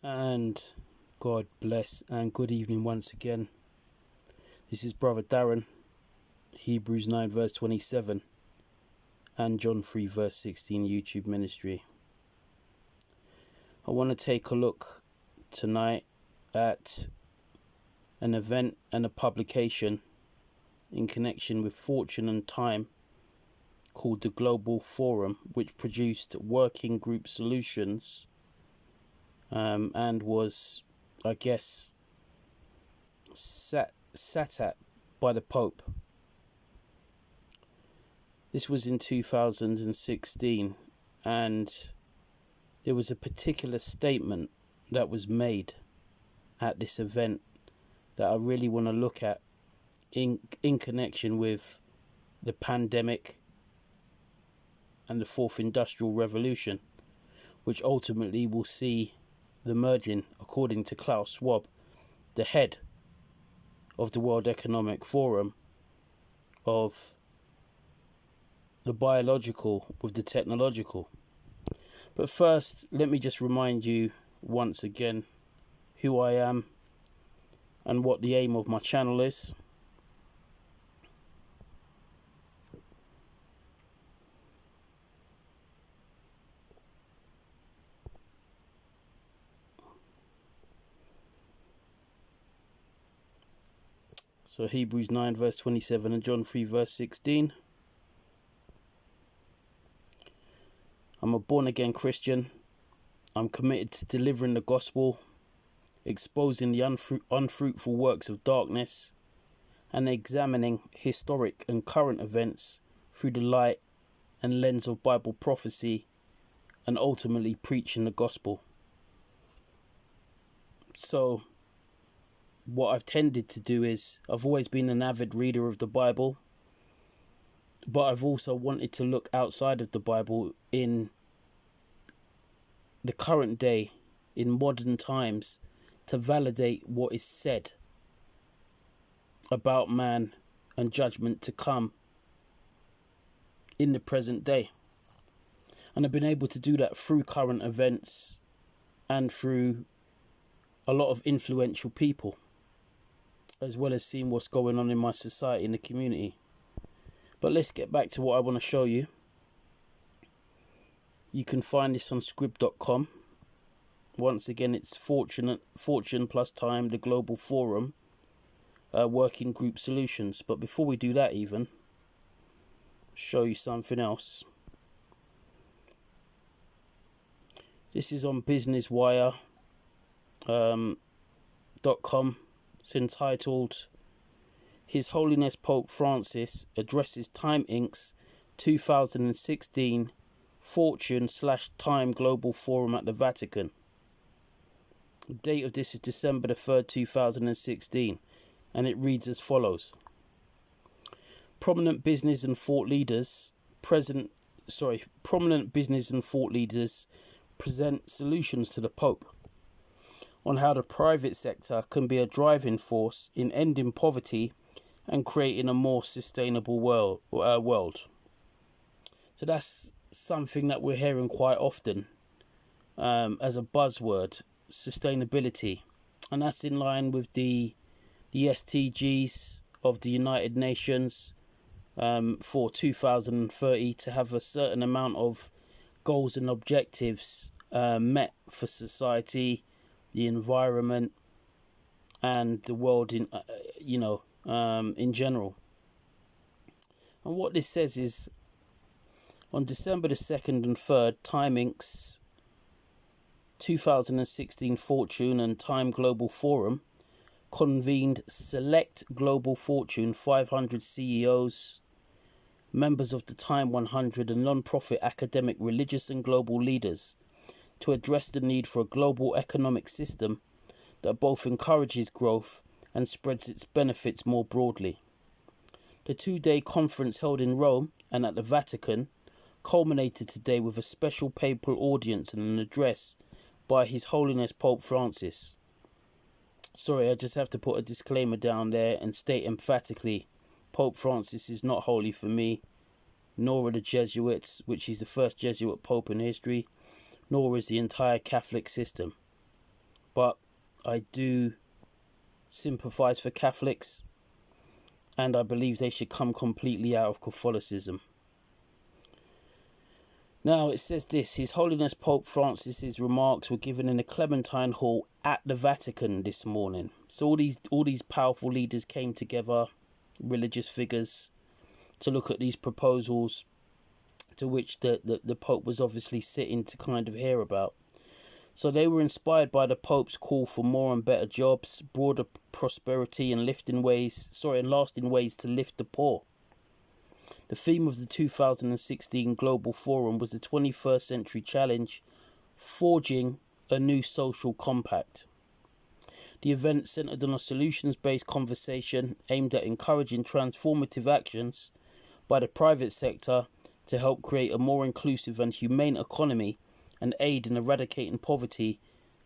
And God bless and good evening once again. This is Brother Darren, Hebrews 9 verse 27 and John 3 verse 16 YouTube ministry. I want to take a look tonight at an event and a publication in connection with Fortune and Time called the Global Forum, which produced working group solutions and was, I guess, sat at by the Pope. This was in 2016, and there was a particular statement that was made at this event that I really want to look at in connection with the pandemic and the fourth industrial revolution, which ultimately will see the merging, according to Klaus Schwab, the head of the World Economic Forum, of the biological with the technological. But first, let me just remind you once again who I am and what the aim of my channel is. So Hebrews 9 verse 27 and John 3 verse 16. I'm a born again Christian. I'm committed to delivering the gospel, exposing the unfruitful works of darkness, and examining historic and current events through the light and lens of Bible prophecy, and ultimately preaching the gospel. So what I've tended to do is, I've always been an avid reader of the Bible, but I've also wanted to look outside of the Bible in the current day, in modern times, to validate what is said about man and judgment to come in the present day. And I've been able to do that through current events and through a lot of influential people, as well as seeing what's going on in my society, in the community. But let's get back to what I want to show you. You can find this on scrib.com. Once again, it's Fortune plus Time, the Global Forum, working group solutions. But before we do that, even show you something else. This is on businesswire.com. It's entitled His Holiness Pope Francis addresses Time Inc.'s 2016 Fortune/Time Global Forum at the Vatican. The date of this is December the 3rd, 2016, and it reads as follows. Prominent business and thought leaders present solutions to the Pope on how the private sector can be a driving force in ending poverty and creating a more sustainable world. So that's something that we're hearing quite often as a buzzword, sustainability. And that's in line with the SDGs of the United Nations for 2030 to have a certain amount of goals and objectives met for society, the environment, and the world in general. And what this says is, on December the 2nd and 3rd, Time Inc.'s 2016 Fortune and Time Global Forum convened select Global Fortune 500 CEOs, members of the Time 100 and non-profit academic, religious and global leaders to address the need for a global economic system that both encourages growth and spreads its benefits more broadly. The two-day conference held in Rome and at the Vatican culminated today with a special papal audience and an address by His Holiness Pope Francis. Sorry, I just have to put a disclaimer down there and state emphatically, Pope Francis is not holy for me, nor are the Jesuits, which is the first Jesuit Pope in history, nor is the entire Catholic system. but I do sympathise for Catholics, and I believe they should come completely out of Catholicism. Now it says this: His Holiness Pope Francis's remarks were given in the Clementine Hall at the Vatican this morning. So all these powerful leaders came together, religious figures, to look at these proposals, to which the Pope was obviously sitting to kind of hear about. So they were inspired by the Pope's call for more and better jobs, broader prosperity, and lasting ways to lift the poor. The theme of the 2016 Global Forum was the 21st Century Challenge, Forging a New Social Compact. The event centered on a solutions-based conversation aimed at encouraging transformative actions by the private sector to help create a more inclusive and humane economy and aid in eradicating poverty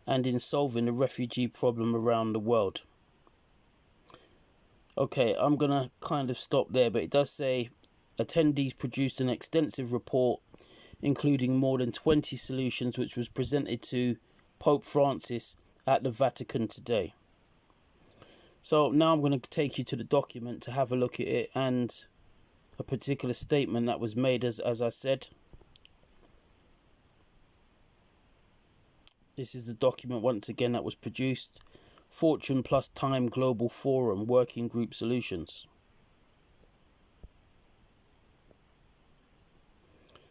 and in solving the refugee problem around the world. Okay, I'm going to kind of stop there, but it does say attendees produced an extensive report including more than 20 solutions, which was presented to Pope Francis at the Vatican today. So now I'm going to take you to the document to have a look at it and a particular statement that was made, as I said. This is the document once again that was produced. Fortune plus Time Global Forum Working Group Solutions.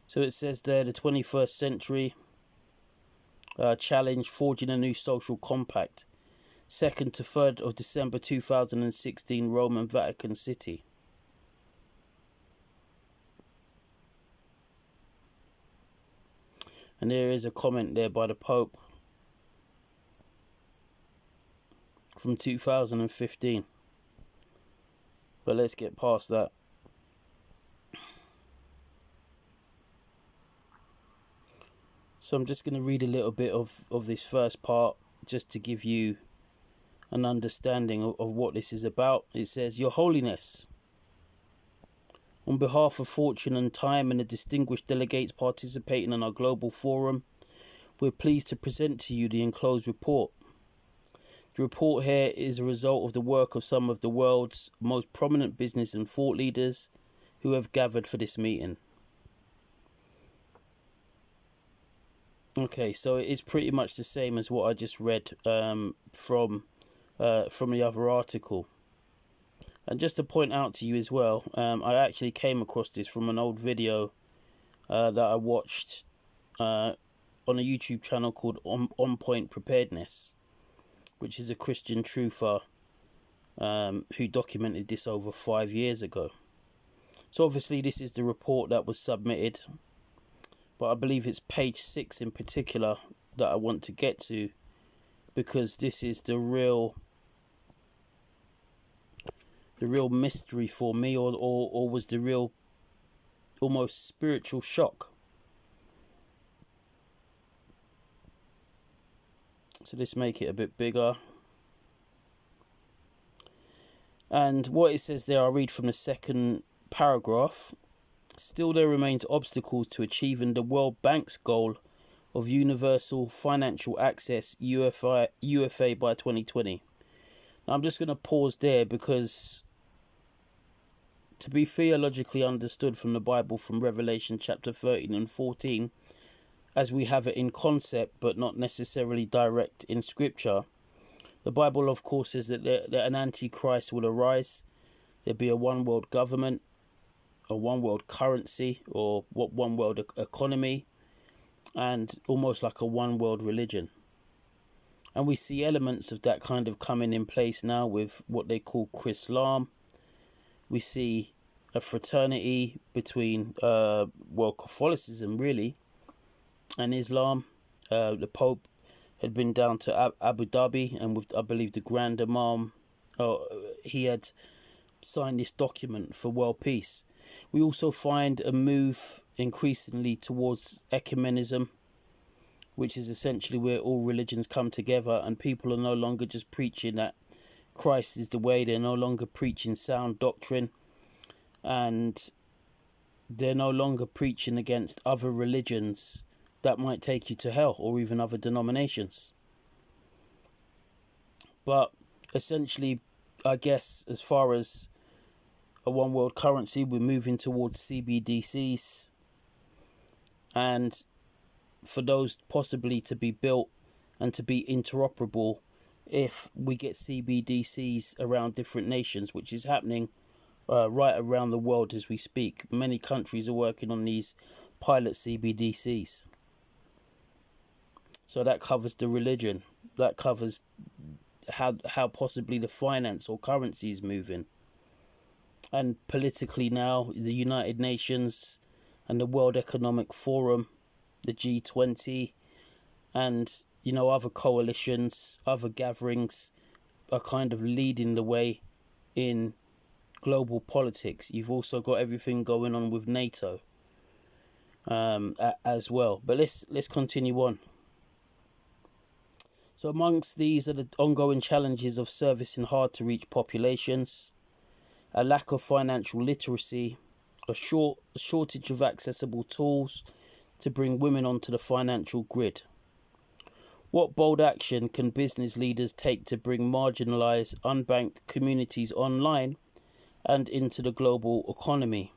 So it says there, the 21st Century Challenge, Forging a New Social Compact, 2nd to 3rd of December 2016, Rome and Vatican City. And there is a comment there by the Pope from 2015. But let's get past that. So I'm just going to read a little bit of this first part just to give you an understanding of what this is about. It says, Your Holiness, on behalf of Fortune and Time and the distinguished delegates participating in our global forum, we're pleased to present to you the enclosed report. The report here is a result of the work of some of the world's most prominent business and thought leaders who have gathered for this meeting. Okay, so it is pretty much the same as what I just read from the other article. And just to point out to you as well, I actually came across this from an old video that I watched on a YouTube channel called On Point Preparedness, which is a Christian truther who documented this over 5 years ago. So obviously this is the report that was submitted, but I believe it's page 6 in particular that I want to get to, because this is the real mystery for me, or was the real almost spiritual shock. So let's make it a bit bigger. And what it says there, I'll read from the second paragraph. Still, there remains obstacles to achieving the World Bank's goal of universal financial access, UFA by 2020. Now, I'm just going to pause there, because to be theologically understood from the Bible, from Revelation chapter 13 and 14, as we have it in concept but not necessarily direct in scripture, the Bible of course says that an antichrist will arise. There'll be a one world government, a one world currency, or one world economy, and almost like a one world religion. And we see elements of that kind of coming in place now with what they call Chrislam. We see a fraternity between Catholicism really and Islam. The Pope had been down to Abu Dhabi, and with, I believe, the Grand Imam, he had signed this document for world peace. We also find a move increasingly towards ecumenism, which is essentially where all religions come together, and people are no longer just preaching that Christ is the way. They're no longer preaching sound doctrine, and they're no longer preaching against other religions that might take you to hell, or even other denominations. But essentially, I guess as far as a one world currency, we're moving towards CBDCs, and for those possibly to be built and to be interoperable if we get CBDCs around different nations, which is happening right around the world as we speak. Many countries are working on these pilot CBDCs. So that covers the religion, that covers how possibly the finance or currency is moving. And politically now, the United Nations and the World Economic Forum, the G20, and other coalitions, other gatherings are kind of leading the way in global politics. You've also got everything going on with NATO as well. But let's continue on. So amongst these are the ongoing challenges of servicing hard to reach populations, a lack of financial literacy, a shortage of accessible tools to bring women onto the financial grid. What bold action can business leaders take to bring marginalised, unbanked communities online and into the global economy,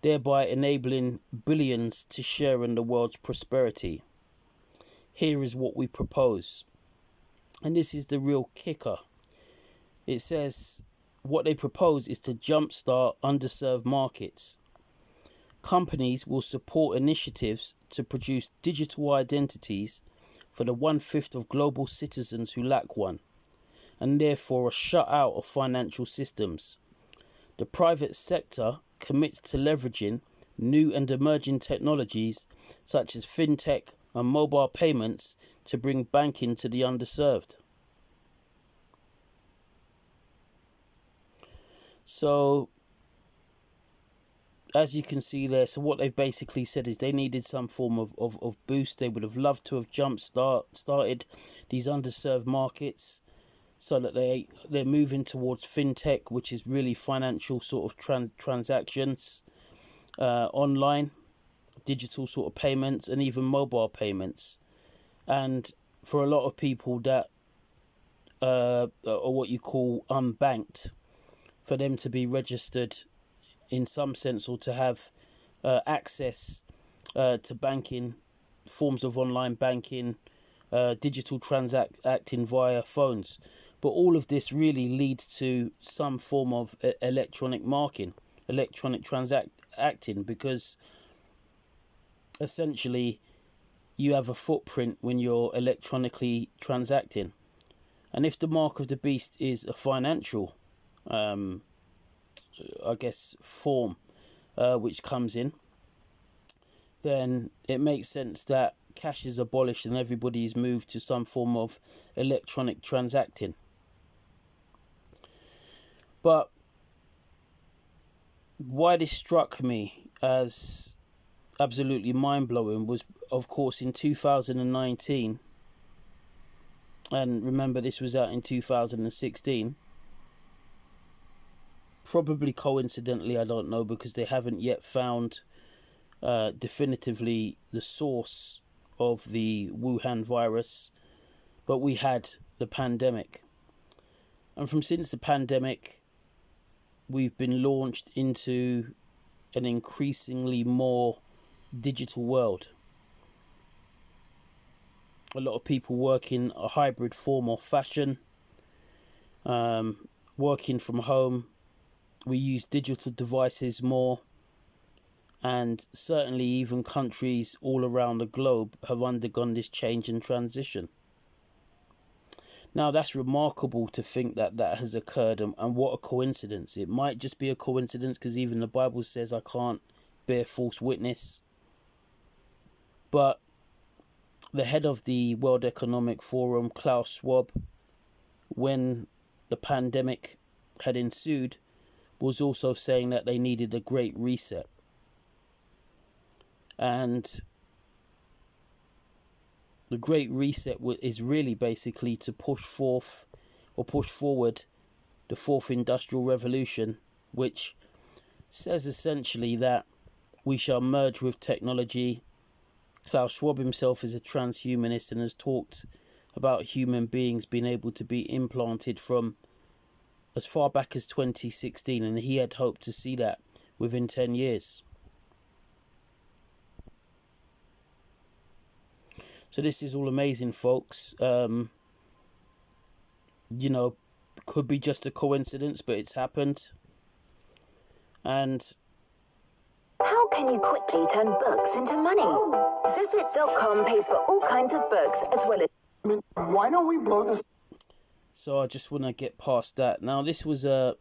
thereby enabling billions to share in the world's prosperity? Here is what we propose. And this is the real kicker. It says what they propose is to jumpstart underserved markets. Companies will support initiatives to produce digital identities for the 1/5 of global citizens who lack one, and therefore are shut out of financial systems. The private sector commits to leveraging new and emerging technologies such as fintech and mobile payments to bring banking to the underserved. So, as you can see there, so what they've basically said is they needed some form of boost. They would have loved to have started these underserved markets so that they're moving towards fintech, which is really financial sort of transactions, online, digital sort of payments, and even mobile payments. And for a lot of people that are what you call unbanked, for them to be registered in some sense or to have access to banking, forms of online banking, digital transacting via phones. But all of this really leads to some form of electronic marking, electronic transacting, because essentially you have a footprint when you're electronically transacting. And if the mark of the beast is a financial form which comes in, then it makes sense that cash is abolished and everybody is moved to some form of electronic transacting. But why this struck me as absolutely mind-blowing was, of course, in 2019, and remember this was out in 2016, probably coincidentally, I don't know, because they haven't yet found definitively the source of the Wuhan virus, but we had the pandemic. And since the pandemic, we've been launched into an increasingly more digital world. A lot of people work in a hybrid form or fashion, working from home. We use digital devices more, and certainly even countries all around the globe have undergone this change and transition. Now, that's remarkable to think that has occurred, and what a coincidence. It might just be a coincidence because even the Bible says I can't bear false witness. But the head of the World Economic Forum, Klaus Schwab, when the pandemic had ensued, was also saying that they needed a great reset. And the great reset is really basically to push forward the fourth industrial revolution, which says essentially that we shall merge with technology. Klaus Schwab himself is a transhumanist and has talked about human beings being able to be implanted from as far back as 2016, and he had hoped to see that within 10 years. So this is all amazing, folks. You know, could be just a coincidence, but it's happened. And how can you quickly turn books into money? Zipit.com pays for all kinds of books as well as... I mean, why don't we blow this? So I just want to get past that. Now, this was a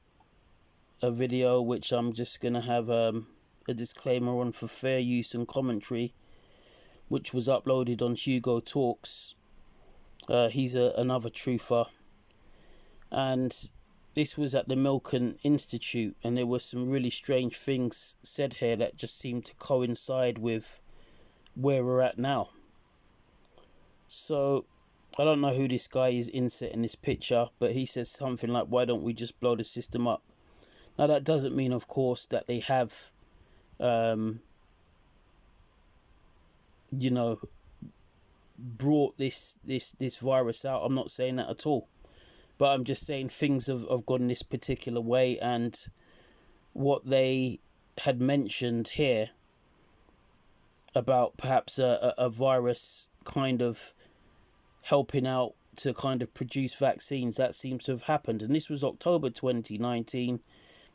video which I'm just going to have a disclaimer on for fair use and commentary, which was uploaded on Hugo Talks. He's another truther. And this was at the Milken Institute, and there were some really strange things said here that just seemed to coincide with where we're at now. So I don't know who this guy is insetting this picture, but he says something like, why don't we just blow the system up? Now, that doesn't mean, of course, that they have, you know, brought this virus out. I'm not saying that at all. But I'm just saying things have gone this particular way, and what they had mentioned here about perhaps a virus kind of helping out to kind of produce vaccines, that seems to have happened. And this was October 2019,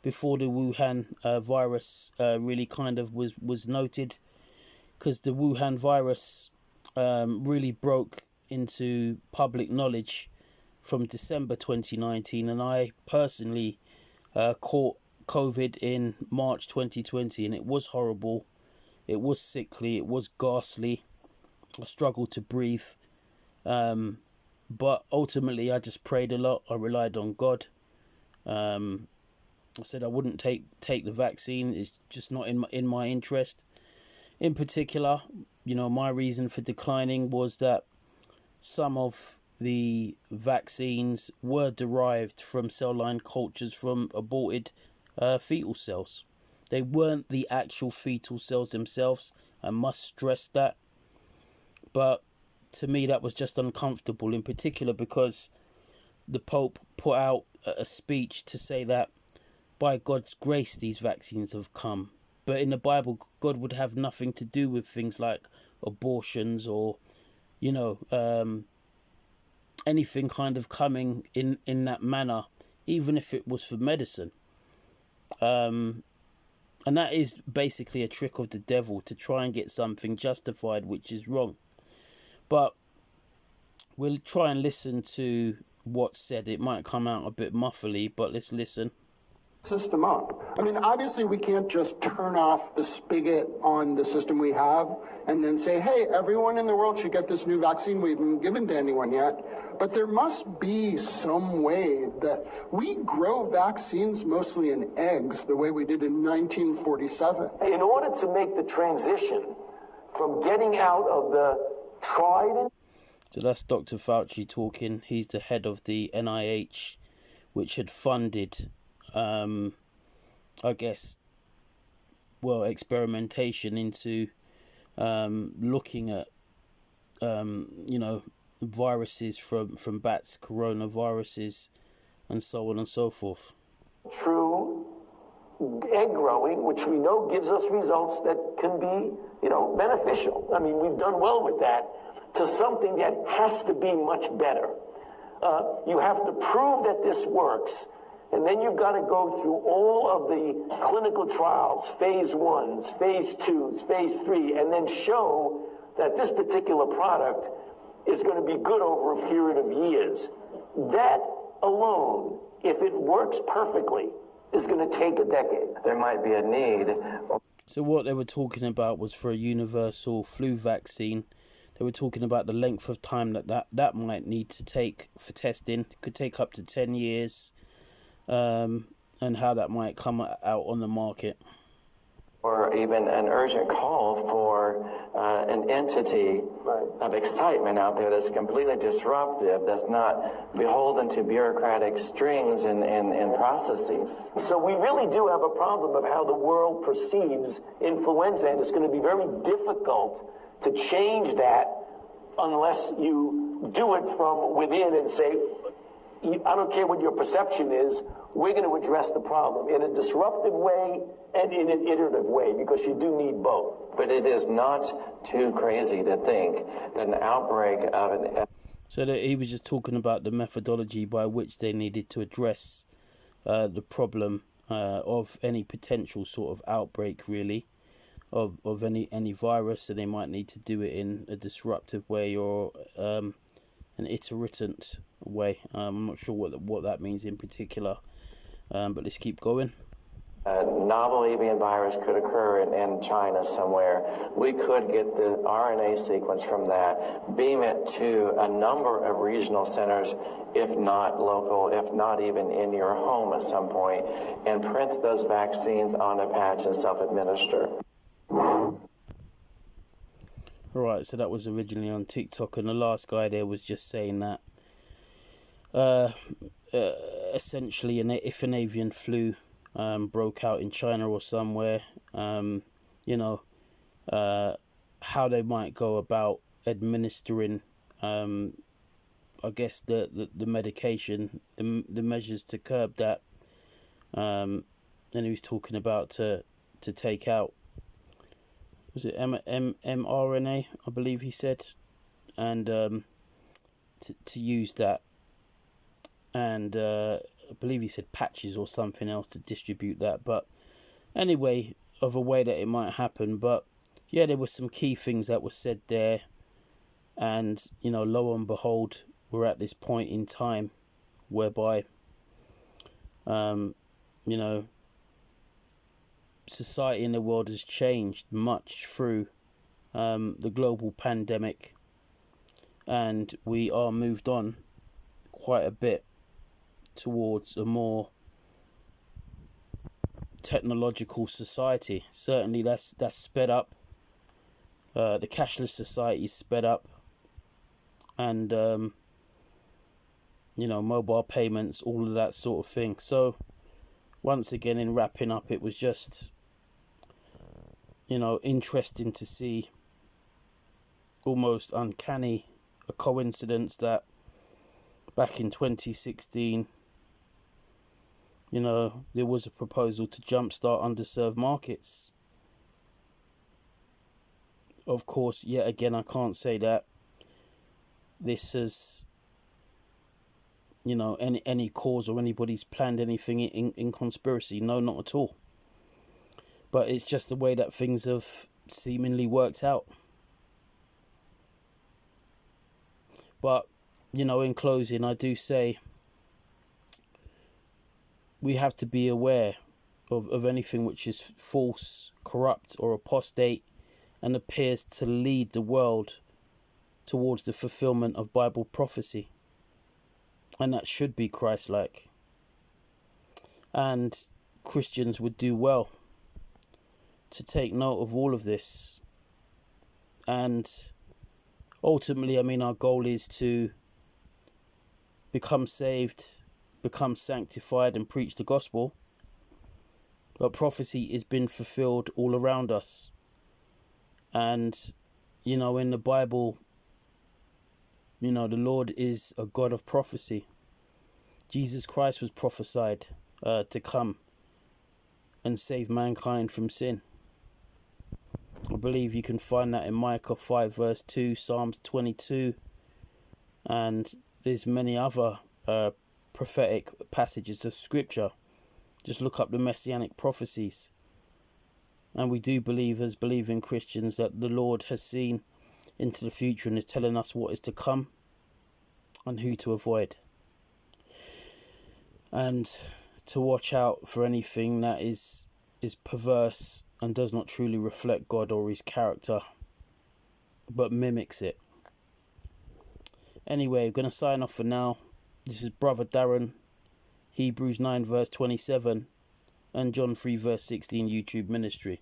before the Wuhan virus really kind of was noted, because the Wuhan virus really broke into public knowledge from December 2019, and I personally caught COVID in March 2020, and it was horrible, it was sickly, it was ghastly. I struggled to breathe, but ultimately I just prayed a lot. I relied on God. I said I wouldn't take the vaccine. It's just not in my interest. In particular, you know, my reason for declining was that some of the vaccines were derived from cell line cultures from aborted fetal cells. They weren't the actual fetal cells themselves. I must stress that. But to me, that was just uncomfortable, in particular because the Pope put out a speech to say that by God's grace these vaccines have come. But in the Bible, God would have nothing to do with things like abortions or, you know, anything kind of coming in that manner, even if it was for medicine. And that is basically a trick of the devil to try and get something justified which is wrong. But we'll try and listen to what's said. It might come out a bit muffly, but let's listen. System up. I mean, obviously we can't just turn off the spigot on the system we have and then say, hey, everyone in the world should get this new vaccine we haven't given to anyone yet. But there must be some way that we grow vaccines mostly in eggs the way we did in 1947. In order to make the transition from getting out of the tried and... So that's Dr. Fauci talking. He's the head of the NIH, which had funded I guess, well, experimentation into looking at, you know, viruses from bats, coronaviruses, and so on and so forth. True egg growing, which we know gives us results that can be, you know, beneficial. I mean, we've done well with that, to something that has to be much better. You have to prove that this works. And then you've got to go through all of the clinical trials, phase 1s, phase 2s, phase 3, and then show that this particular product is going to be good over a period of years. That alone, if it works perfectly, is going to take a decade. There might be a need. So what they were talking about was for a universal flu vaccine. They were talking about the length of time that might need to take for testing. It could take up to 10 years. And how that might come out on the market. Or even an urgent call for an entity of excitement out there that's completely disruptive, that's not beholden to bureaucratic strings and processes. So we really do have a problem of how the world perceives influenza, and it's going to be very difficult to change that unless you do it from within and say, I don't care what your perception is, we're going to address the problem in a disruptive way and in an iterative way, because you do need both. But it is not too crazy to think that an outbreak of an... So that he was just talking about the methodology by which they needed to address the problem of any potential sort of outbreak, really, of any virus. So they might need to do it in a disruptive way or an iterant way. I'm not sure what that means in particular, but let's keep going. A novel avian virus could occur in China somewhere. We could get the RNA sequence from that, beam it to a number of regional centers, if not local, if not even in your home at some point, and print those vaccines on a patch and self-administer. Right, so that was originally on TikTok, and the last guy there was just saying that essentially if an avian flu broke out in China or somewhere, how they might go about administering, I guess, the medication, the measures to curb that. And he was talking about to take out, was it mRNA, I believe he said, and to use that, and I believe he said patches or something else to distribute that. But anyway, of a way that it might happen. But yeah, there were some key things that were said there, and lo and behold, we're at this point in time whereby society in the world has changed much through the global pandemic, and we are moved on quite a bit towards a more technological society. Certainly that's sped up. The cashless society is sped up, and mobile payments, all of that sort of thing. So once again, in wrapping up, it was just interesting to see, almost uncanny, a coincidence that back in 2016 there was a proposal to jumpstart underserved markets. Of course, yet again, I can't say that this is, any cause or anybody's planned anything in conspiracy. No, not at all. But it's just the way that things have seemingly worked out. But, in closing, I do say we have to be aware of anything which is false, corrupt, or apostate, and appears to lead the world towards the fulfillment of Bible prophecy. And that should be Christ-like. And Christians would do well to take note of all of this. And ultimately, our goal is to become saved, become sanctified, and preach the gospel. But prophecy is being fulfilled all around us. And, in the Bible, the Lord is a God of prophecy. Jesus Christ was prophesied to come and save mankind from sin. I believe you can find that in Micah 5 verse 2, Psalms 22, and there's many other prophetic passages of scripture. Just look up the messianic prophecies. And we do believe, as believing Christians, that the Lord has seen into the future and is telling us what is to come and who to avoid. And to watch out for anything that is perverse and does not truly reflect God or his character, but mimics it. Anyway, I'm going to sign off for now. This is Brother Darren, Hebrews 9 verse 27 and John 3 verse 16 YouTube ministry.